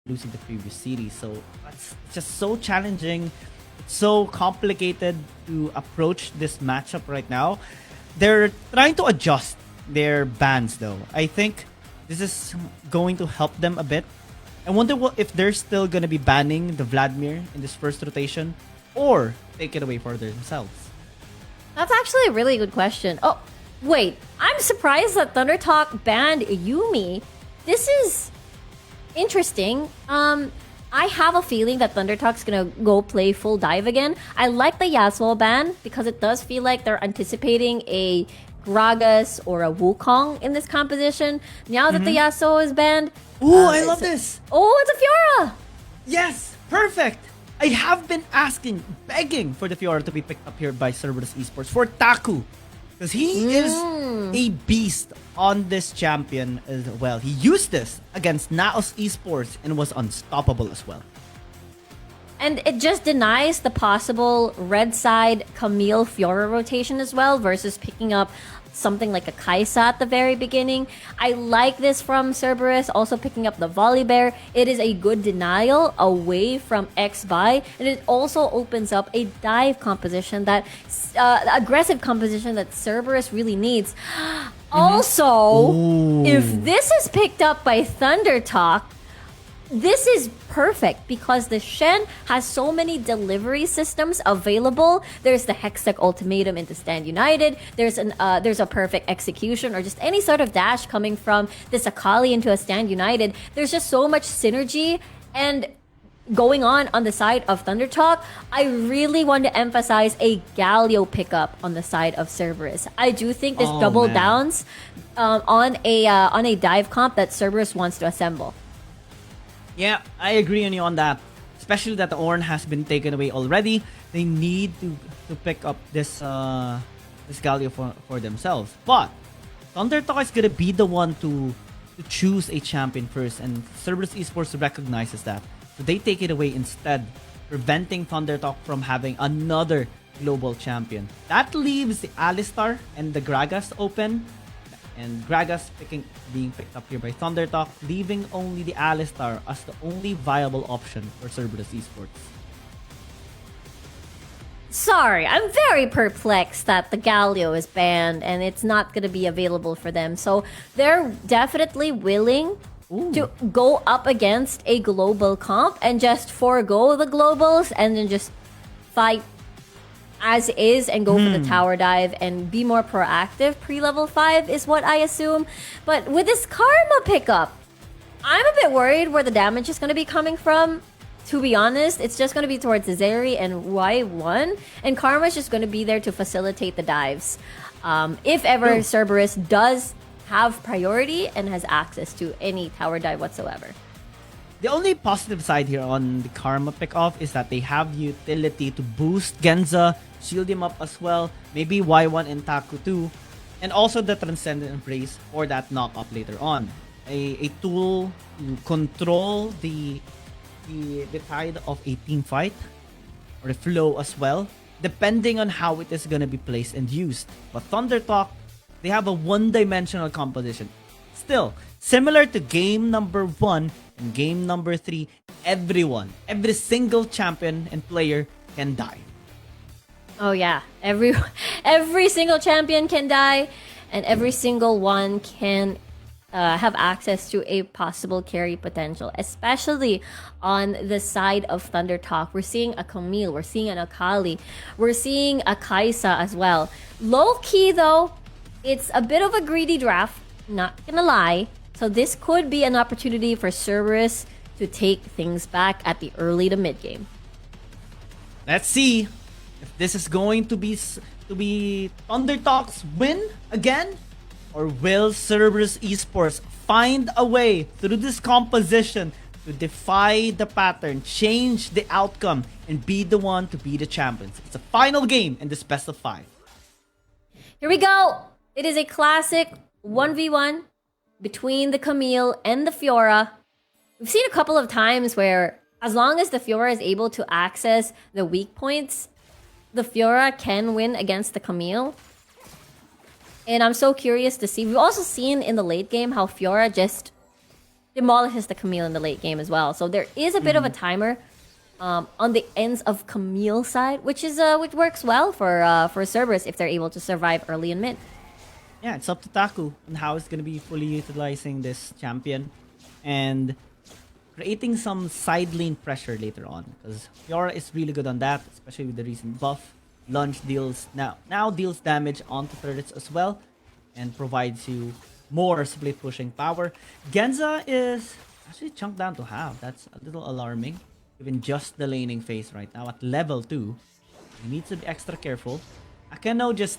losing the previous series. So it's just so challenging. It's so complicated to approach this matchup right now. They're trying to adjust their bans though. I think this is going to help them a bit. I wonder if they're still going to be banning the Vladimir in this first rotation or take it away for themselves. That's actually a really good question. Oh, wait. I'm surprised that Thunder Talk banned Yumi. This is interesting. I have a feeling that Thunder Talk's gonna go play full dive again. I like the Yasuo ban because it does feel like they're anticipating a Gragas or a Wukong in this composition. Now that the Yasuo is banned... Ooh, I love this! Oh, it's a Fiora! Yes! Perfect! I have been begging for the Fiora to be picked up here by Cerberus Esports for Taku. Because he is a beast on this champion as well. He used this against Naos Esports and was unstoppable as well. And it just denies the possible red side Camille Fiora rotation as well versus picking up something like a Kaisa at the very beginning. I like this from Cerberus, also picking up the Volibear. It is a good denial away from X-Buy, and it also opens up a dive composition that, aggressive composition that Cerberus really needs. Also, if this is picked up by Thunder Talk, this is perfect because the Shen has so many delivery systems available. There's the Hextech Ultimatum into Stand United. There's a perfect execution or just any sort of dash coming from this Akali into a Stand United. There's just so much synergy and going on the side of Thunder Talk. I really want to emphasize a Galio pickup on the side of Cerberus. I do think this double downs on a dive comp that Cerberus wants to assemble. Yeah, I agree on you on that. Especially that the Ornn has been taken away already. They need to pick up this Galio for themselves. But Thunder Talk is gonna be the one to choose a champion first, and Cerberus Esports recognizes that. So they take it away instead, preventing Thunder Talk from having another global champion. That leaves the Alistar and the Gragas open. And Gragas being picked up here by Thunder Talk, leaving only the Alistar as the only viable option for Cerberus Esports. Sorry, I'm very perplexed that the Galio is banned and it's not going to be available for them. So they're definitely willing to go up against a global comp and just forego the globals and then just fight as is and go for the tower dive and be more proactive pre-level 5 is what I assume. But with this Karma pickup, I'm a bit worried where the damage is going to be coming from. To be honest, it's just going to be towards Zeri and Y1, and Karma is just going to be there to facilitate the dives. If ever Cerberus does have priority and has access to any tower dive whatsoever. The only positive side here on the Karma pick-off is that they have utility to boost Genza, shield him up as well, maybe Y1 and Taku too, and also the Transcendent Embrace for that knock-up later on. A tool to control the tide of a team fight, or the flow as well, depending on how it is going to be placed and used. But Thunder Talk, they have a one-dimensional composition. Still, similar to game number 1 and game number 3, every single champion and player can die. Oh yeah, every single champion can die, and every single one can have access to a possible carry potential, especially on the side of Thunder Talk. We're seeing a Camille, we're seeing an Akali, we're seeing a Kaisa as well. Low key though, it's a bit of a greedy draft, not gonna lie. So this could be an opportunity for Cerberus to take things back at the early to mid game. Let's see if this is going to be Thunder Talk's win again, or will Cerberus Esports find a way through this composition to defy the pattern, change the outcome, and be the one to be the champions. It's a final game in this best of 5. Here we go. It is a classic 1v1 between the Camille and the Fiora. We've seen a couple of times where as long as the Fiora is able to access the weak points, the Fiora can win against the Camille. And I'm so curious to see. We've also seen in the late game how Fiora just demolishes the Camille in the late game as well. So there is a bit of a timer on the ends of Camille side, which works well for Cerberus if they're able to survive early and mid. Yeah, it's up to Taku on how it's going to be fully utilizing this champion and creating some side lane pressure later on, because Fiora is really good on that, especially with the recent buff. Lunge deals now deals damage onto turrets as well and provides you more split pushing power. Genza is actually chunked down to half. That's a little alarming, given just the laning phase right now at level 2. You need to be extra careful. Akeno just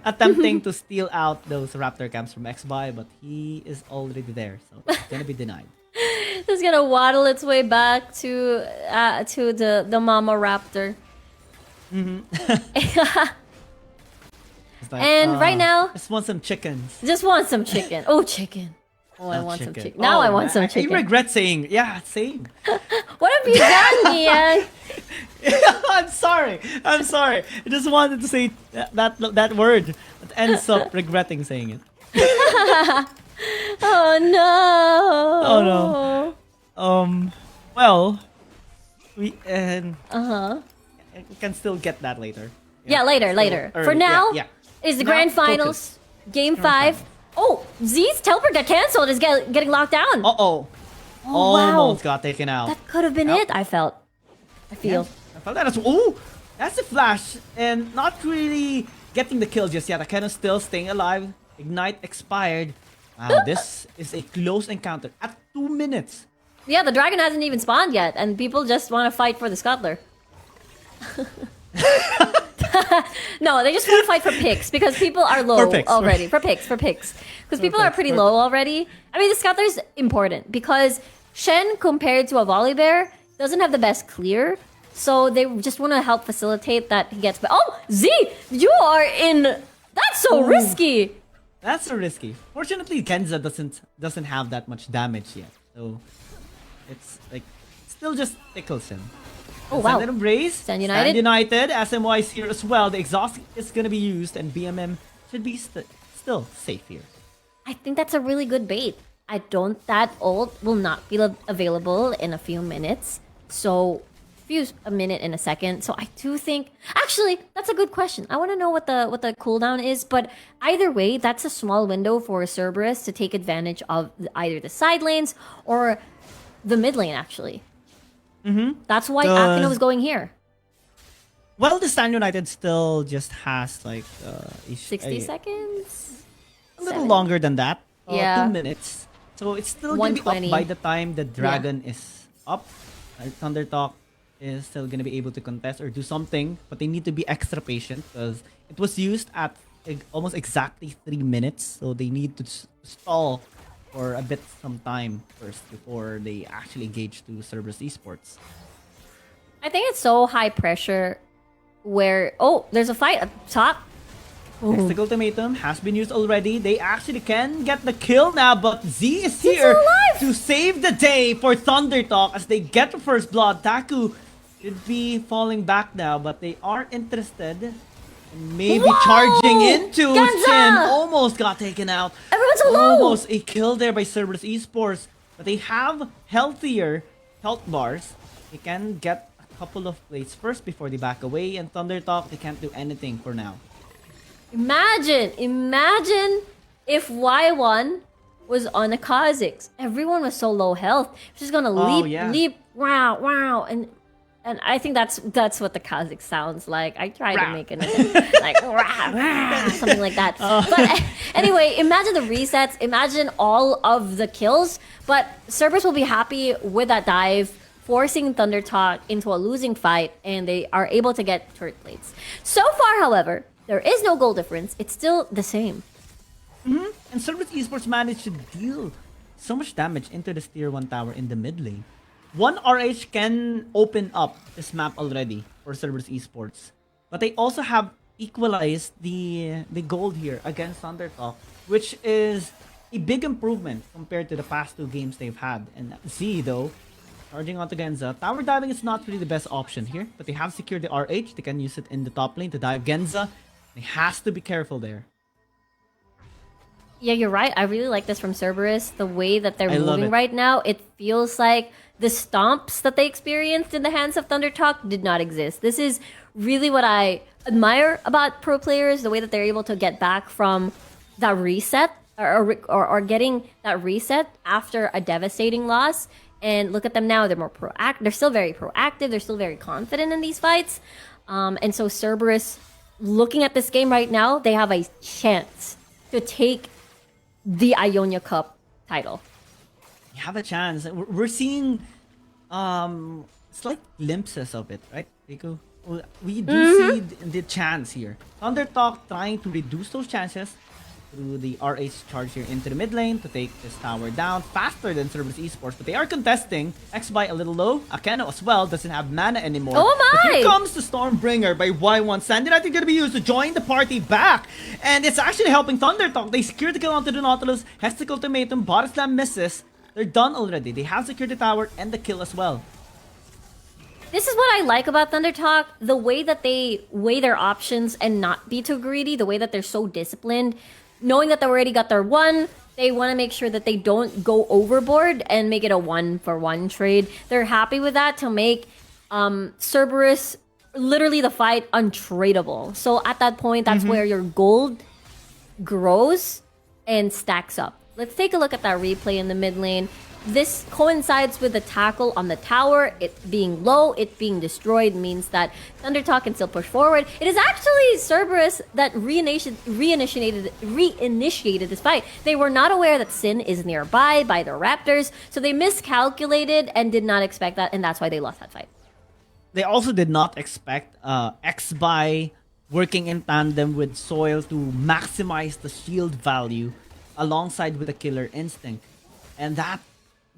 attempting to steal out those raptor camps from XY, but he is already there, so it's gonna be denied. It's gonna waddle its way back to the mama raptor. It's like, And right now, just want some chickens. just want some chicken. Oh, chicken. Oh, I want some chicken. Now Oh, I want some I chicken. regret saying, yeah, same. What have you done, Ian? I'm sorry. I just wanted to say that word that ends up regretting saying it. Oh no. Oh no. Well, we we can still get that later. Yeah, later. Early. For now, yeah. is the Now, grand finals, game 5. Oh, Z's teleport got cancelled. Is getting locked down. Uh-oh. Oh, wow. Almost got taken out. That could have been Yep. it. I feel. I felt that as ooh, that's a flash, and not really getting the kill just yet. Akeno still staying alive. Ignite expired. Wow, this is a close encounter at 2 minutes. Yeah, the dragon hasn't even spawned yet, and people just want to fight for the scuttler. No, they just want to fight for picks because people are low already. For picks. Because people are pretty low already. I mean, the scuttler's important because Shen, compared to a Volibear, doesn't have the best clear. So they just want to help facilitate that he gets... Oh, Z! You are in... That's so risky! That's so risky. Fortunately, Genza doesn't have that much damage yet. So, it's like... Still just tickles him. Oh, wow. Stand Embrace. Stand United. Stand United. SMY is here as well. The exhaust is going to be used, and BMM should be still safe here. I think that's a really good bait. That ult will not be available in a few minutes. So, a minute in a second. So I do think, actually, that's a good question. I want to know what the cooldown is, but either way, that's a small window for Cerberus to take advantage of either the side lanes or the mid lane, actually. That's why Akeno was going here. Well, the Stand United still just has like 60 seconds? a little longer than that. Yeah. 2 minutes. So it's still going to be up by the time the dragon is up. Thunder Talk is still going to be able to contest or do something, but they need to be extra patient because it was used at almost exactly 3 minutes. So they need to stall for a bit some time first before they actually engage to Cerberus Esports. I think it's so high pressure where... Oh, there's a fight up top. Next ultimatum has been used already. They actually can get the kill now, but Z is here to save the day for Thunder Talk as they get the first blood. Taku should be falling back now, but they are interested in maybe charging into Shin. Almost got taken out. Everyone's so low. Almost a kill there by Cerberus Esports, but they have healthier health bars. They can get a couple of plates first before they back away, and Thunder Talk, they can't do anything for now. Imagine if Y1 was on a Kha'Zix. Everyone was so low health. She's gonna leap, wow, and I think that's what the Kha'Zix sounds like. I tried to make it like something like that. But anyway, imagine the resets. Imagine all of the kills. But Cerberus will be happy with that dive, forcing Thunder Talk into a losing fight, and they are able to get turret plates. So far, however, there is no goal difference. It's still the same. And Cerberus Esports managed to deal so much damage into this tier 1 tower in the mid lane. One RH can open up this map already for Cerberus Esports. But they also have equalized the gold here against Thunder Talk, which is a big improvement compared to the past 2 games they've had. And Z, though, charging onto Genza. Tower diving is not really the best option here, but they have secured the RH. They can use it in the top lane to dive Genza. They has to be careful there. Yeah, you're right. I really like this from Cerberus. The way that they're I love moving it. right now, it feels like the stomps that they experienced in the hands of Thunder Talk did not exist. This is really what I admire about pro players, the way that they're able to get back from that reset or getting that reset after a devastating loss. And look at them now. They're more proactive. They're still very proactive. They're still very confident in these fights. And so Cerberus, looking at this game right now, they have a chance to take the Ionia Cup title. You have a chance. We're seeing slight glimpses of it, right, Riku? We do see the chance here. Thunder Talk trying to reduce those chances through the RH charge here into the mid lane to take this tower down faster than Cerberus Esports, but they are contesting. X-By a little low. Akeno as well doesn't have mana anymore. Oh my! But here comes the Stormbringer by Y1. Stand United gonna be used to join the party back, and it's actually helping Thunder Talk. They secure the kill onto the Nautilus. Hextech Ultimatum. Bot Slam misses. They're done already. They have secured the tower and the kill as well. This is what I like about Thunder Talk, the way that they weigh their options and not be too greedy, the way that they're so disciplined. Knowing that they already got their one, they want to make sure that they don't go overboard and make it a 1-for-1 trade. They're happy with that to make Cerberus literally the fight untradeable. So at that point, that's where your gold grows and stacks up. Let's take a look at that replay in the mid lane. This coincides with the tackle on the tower. It being low, it being destroyed means that Thunder Talk can still push forward. It is actually Cerberus that reinitiated this fight. They were not aware that Sin is nearby by the Raptors, so they miscalculated and did not expect that, and that's why they lost that fight. They also did not expect X-By working in tandem with Soil to maximize the shield value alongside with the Killer Instinct. And that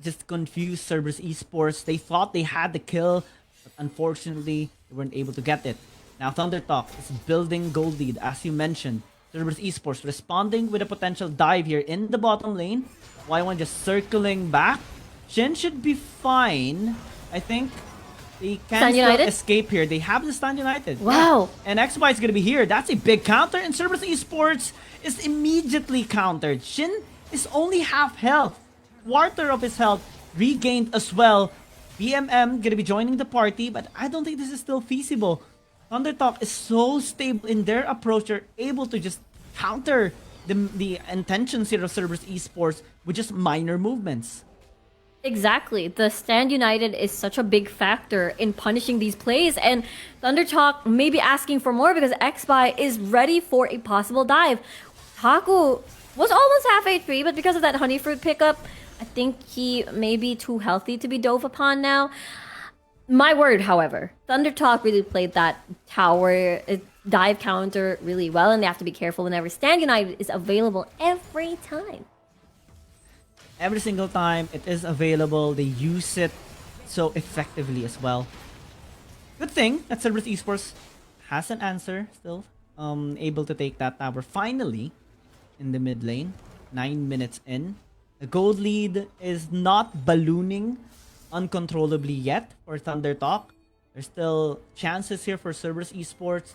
just confused Cerberus Esports. They thought they had the kill, but unfortunately, they weren't able to get it. Now, Thunder Talk is building gold lead, as you mentioned. Cerberus Esports responding with a potential dive here in the bottom lane. Y1 just circling back. Shin should be fine. I think they can still escape here. They have the Stand United. Wow. Yeah. And X-By is going to be here. That's a big counter. And Cerberus Esports is immediately countered. Shin is only half health. Quarter of his health regained as well. BMM gonna be joining the party, but I don't think this is still feasible. Thunder Talk is so stable in their approach, they're able to just counter the intentions here of Cerberus Esports with just minor movements. Exactly. The Stand United is such a big factor in punishing these plays, and Thunder Talk may be asking for more because X-By is ready for a possible dive. Taku was almost half HP, but because of that honey fruit pickup, I think he may be too healthy to be dove upon now. My word, however, Thunder Talk really played that tower dive counter really well, and they have to be careful whenever Stand United is available every time. Every single time it is available, they use it so effectively as well. Good thing that Cerberus Esports has an answer still. Able to take that tower finally in the mid lane. 9 minutes in. The gold lead is not ballooning uncontrollably yet for Thunder Talk. There's still chances here for Cerberus Esports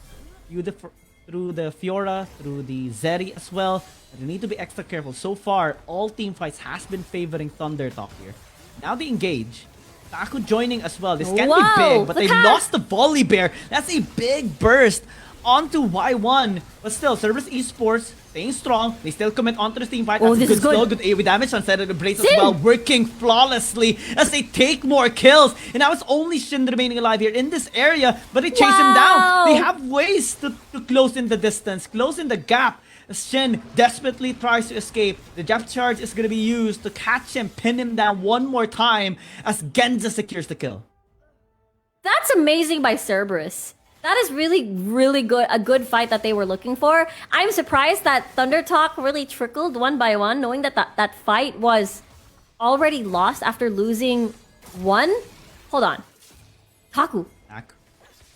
through the Fiora, through the Zeri as well. But they need to be extra careful. So far, all team fights has been favoring Thunder Talk here. Now they engage. Taku joining as well. This can be big, but they lost the Volley Bear. That's a big burst onto Y1. But still, Cerberus Esports staying strong. They still commit onto the team fight. That's this a is good good. slow, good AoE damage on Set of the Brace as well. Working flawlessly as they take more kills. And now it's only Shin remaining alive here in this area. But they chase him down. They have ways to close in the distance, close in the gap. As Shin desperately tries to escape. The depth charge is going to be used to catch him, pin him down one more time as Genza secures the kill. That's amazing by Cerberus. That is really, really good. A good fight that they were looking for. I'm surprised that Thunder Talk really trickled one by one, knowing that that fight was already lost after losing one. Hold on. Taku.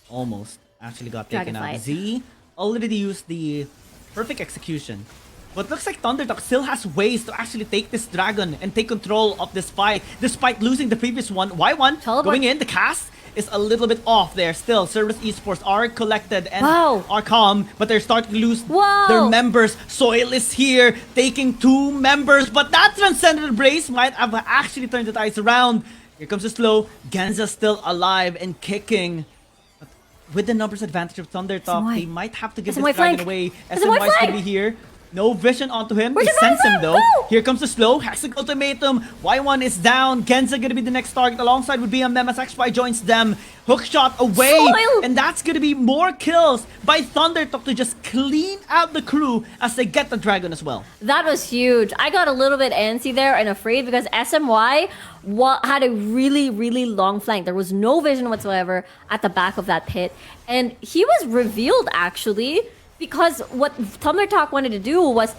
Almost actually got taken out. Dragonflight. Z already used the perfect execution. But looks like Thunder Talk still has ways to actually take this dragon and take control of this fight, despite losing the previous one. Y1 going in, the cast. is a little bit off there. Still, Cerberus Esports are collected and Wow. are calm, but they're starting to lose Wow. their members. Soil is here, taking 2 members, but that Transcendent Embrace might have actually turned the tides around. Here comes the slow. Genza still alive and kicking. But with the numbers advantage of ThunderTalk, SMY. they might have to give SMY this dragon flank. away. SMY SMY is going to flank. be here. No vision onto him. Where's They the sense him flank? though. Go! Here comes the slow. Hexagon ultimatum. Y1 is down. Genza gonna be the next target alongside with BMM as XY joins them. Hook shot away. Soil! And that's gonna be more kills by ThunderTalk to just clean out the crew as they get the dragon as well. That was huge. I got a little bit antsy there and afraid because SMY had a really, really long flank. There was no vision whatsoever at the back of that pit. And he was revealed actually because what ThunderTalk wanted to do was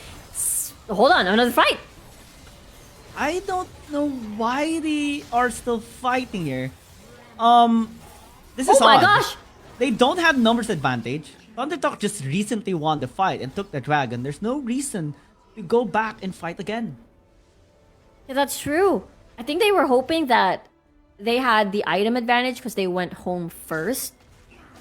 hold on, another fight. I don't know why they are still fighting here. This is Oh my odd. gosh. They don't have numbers advantage. ThunderTalk just recently won the fight and took the dragon. There's no reason to go back and fight again. Yeah, that's true. I think they were hoping that they had the item advantage because they went home first.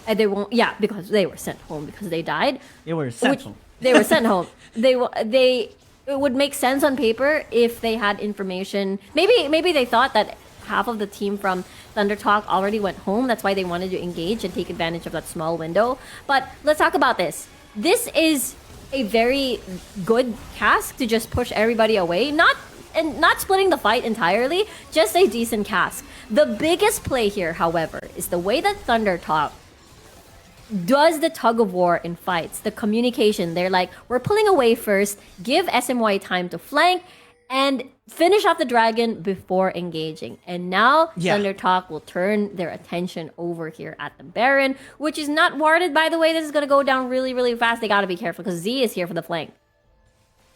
And they won't, yeah, because they were sent home because they died. They were sent home. They were sent home. It would make sense on paper if they had information. Maybe they thought that half of the team from ThunderTalk already went home. That's why they wanted to engage and take advantage of that small window. But let's talk about this. This is a very good cask to just push everybody away. Not splitting the fight entirely, just a decent cask. The biggest play here, however, is the way that ThunderTalk does the tug of war in fights. The communication, they're like, we're pulling away first, give SMY time to flank, and finish off the dragon before engaging. And now ThunderTalk will turn their attention over here at the Baron, which is not warded, by the way. This is going to go down really, really fast. They got to be careful because Z is here for the flank.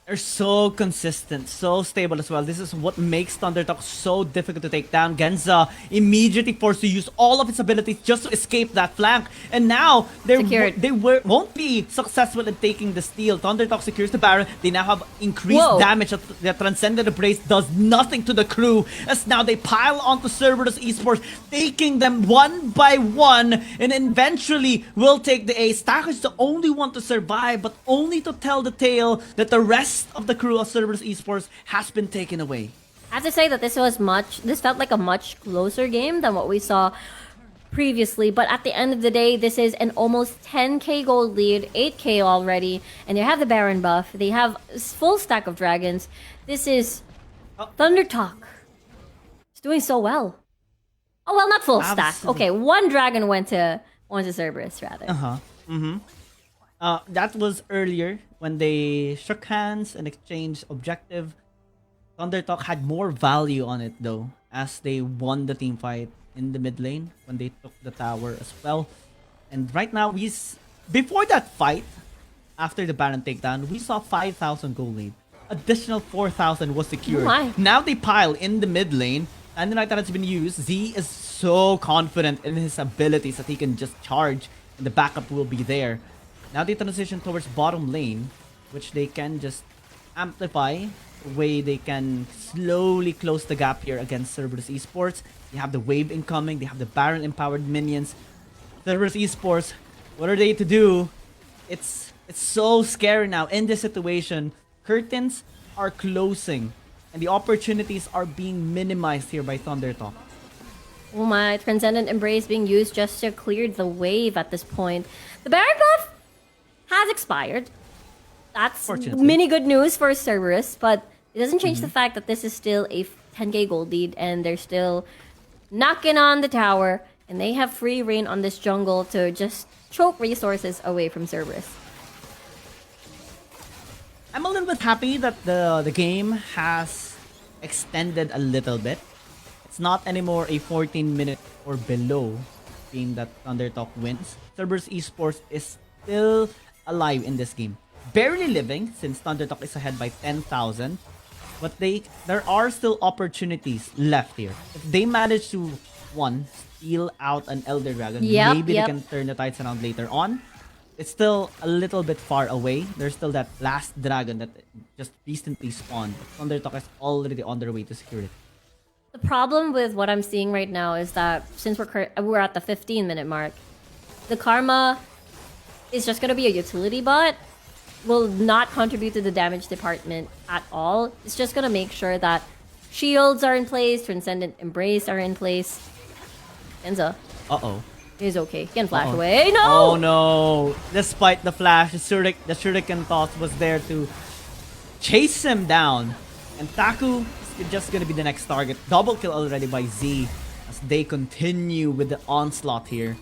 They're so consistent, so stable as well. This is what makes ThunderTalk so difficult to take down. Genza immediately forced to use all of his abilities just to escape that flank. And now they won't be successful in taking the steal. ThunderTalk secures the Baron. They now have increased damage. The Transcendent Embrace does nothing to the crew. As now they pile onto Cerberus Esports, taking them one by one. And eventually will take the ace. Stack is the only one to survive, but only to tell the tale that the rest of the crew of Cerberus Esports has been taken away. I have to say that this felt like a much closer game than what we saw previously, but at the end of the day, this is an almost 10k gold lead, 8k already, and they have the Baron buff, they have a full stack of dragons. This is ThunderTalk. It's doing so well. Oh well, not full stack. Okay, one dragon went to Cerberus rather. That was earlier when they shook hands and exchanged objective. ThunderTalk had more value on it though, as they won the team fight in the mid lane when they took the tower as well. And right now, before that fight, after the Baron takedown, we saw 5,000 gold lead. Additional 4,000 was secured. Oh now they pile in the mid lane, and the night that has been used, Z is so confident in his abilities that he can just charge, and the backup will be there. Now they transition towards bottom lane, which they can just amplify the way they can slowly close the gap here against Cerberus Esports. They have the wave incoming, they have the Baron empowered minions. Cerberus Esports, what are they to do? It's so scary now in this situation. Curtains are closing and the opportunities are being minimized here by ThunderTalk. Oh my, Transcendent Embrace being used just to clear the wave at this point. The Baron buff has expired. That's mini good news for Cerberus, but it doesn't change the fact that this is still a 10k gold lead and they're still knocking on the tower and they have free reign on this jungle to just choke resources away from Cerberus. I'm a little bit happy that the game has extended a little bit. It's not anymore a 14-minute or below game that ThunderTalk wins. Cerberus Esports is still alive in this game. Barely living since ThunderTalk is ahead by 10,000. But there are still opportunities left here. If they manage to, steal out an Elder Dragon, maybe they can turn the tides around later on. It's still a little bit far away. There's still that last dragon that just recently spawned. ThunderTalk is already on their way to secure it. The problem with what I'm seeing right now is that since we're at the 15-minute mark, the Karma is just gonna be a utility bot. Will not contribute to the damage department at all. It's just gonna make sure that shields are in place, Transcendent Embrace are in place. Genza Uh-oh. is okay. He can flash away. No! Oh no! Despite the flash, the Shuriken Toss was there to chase him down. And Taku is just gonna be the next target. Double kill already by Z as they continue with the onslaught here.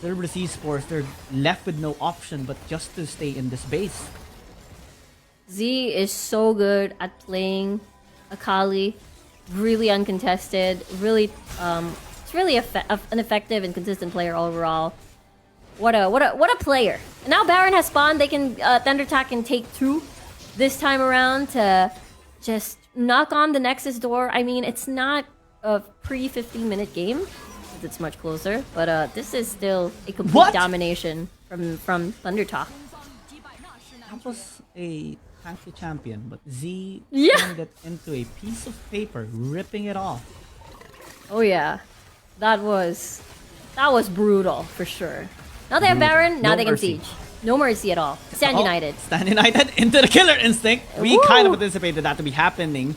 Cerberus Esports, they're left with no option but just to stay in this base. Z is so good at playing Akali, really uncontested, really it's really an effective and consistent player overall. What a player! And now Baron has spawned. They can Thunder Attack can take 2 this time around to just knock on the Nexus door. I mean, it's not a pre-15-minute game. It's much closer, but this is still a complete domination from Thunder Talk. That was a tanky champion, but Z turned it into a piece of paper, ripping it off. Oh yeah, that was brutal for sure. Now they have Baron. Now they can siege. No mercy at all. Stand United. Stand United into the Killer Instinct. We kind of anticipated that to be happening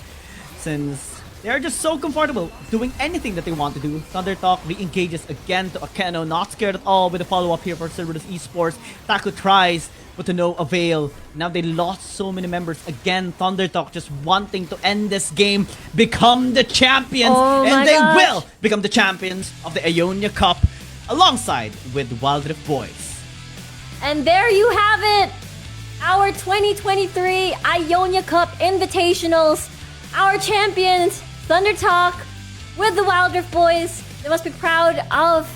since they're just so comfortable doing anything that they want to do. Thunder Talk re-engages again to Akeno. Not scared at all with a follow-up here for Cerberus Esports. Taku tries, but to no avail. Now they lost so many members. Again, Thunder Talk just wanting to end this game, become the champions. And they will become the champions of the Ionia Cup alongside with Wild Rift Boys. And there you have it. Our 2023 Ionia Cup Invitationals. Our champions, Thunder Talk, with the Wild Rift Boys. They must be proud of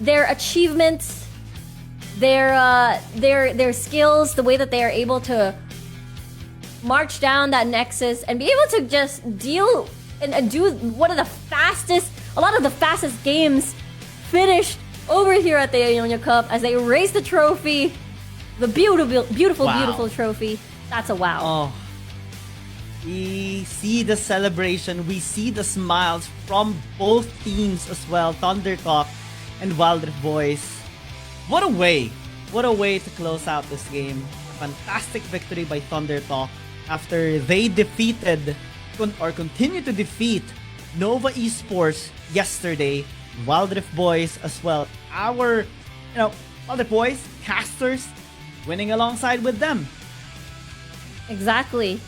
their achievements, their skills, the way that they are able to march down that Nexus and be able to just deal and do a lot of the fastest games finished over here at the Ionia Cup as they raise the trophy. The beautiful trophy. That's a wow. Oh. We see the celebration, we see the smiles from both teams as well, Thunder Talk and Wild Rift Boys. What a way to close out this game. Fantastic victory by Thunder Talk after they defeated or continue to defeat Nova Esports yesterday. Wild Rift Boys as well. Our, Wild Rift Boys, casters, winning alongside with them. Exactly.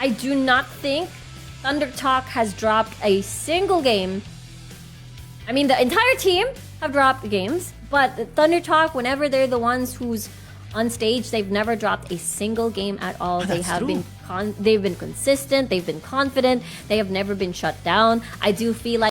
I do not think Thunder Talk has dropped a single game. I mean, the entire team have dropped games, but Thunder Talk, whenever they're the ones who's on stage, they've never dropped a single game at all. They have been they've been consistent, they've been confident, they have never been shut down. I do feel like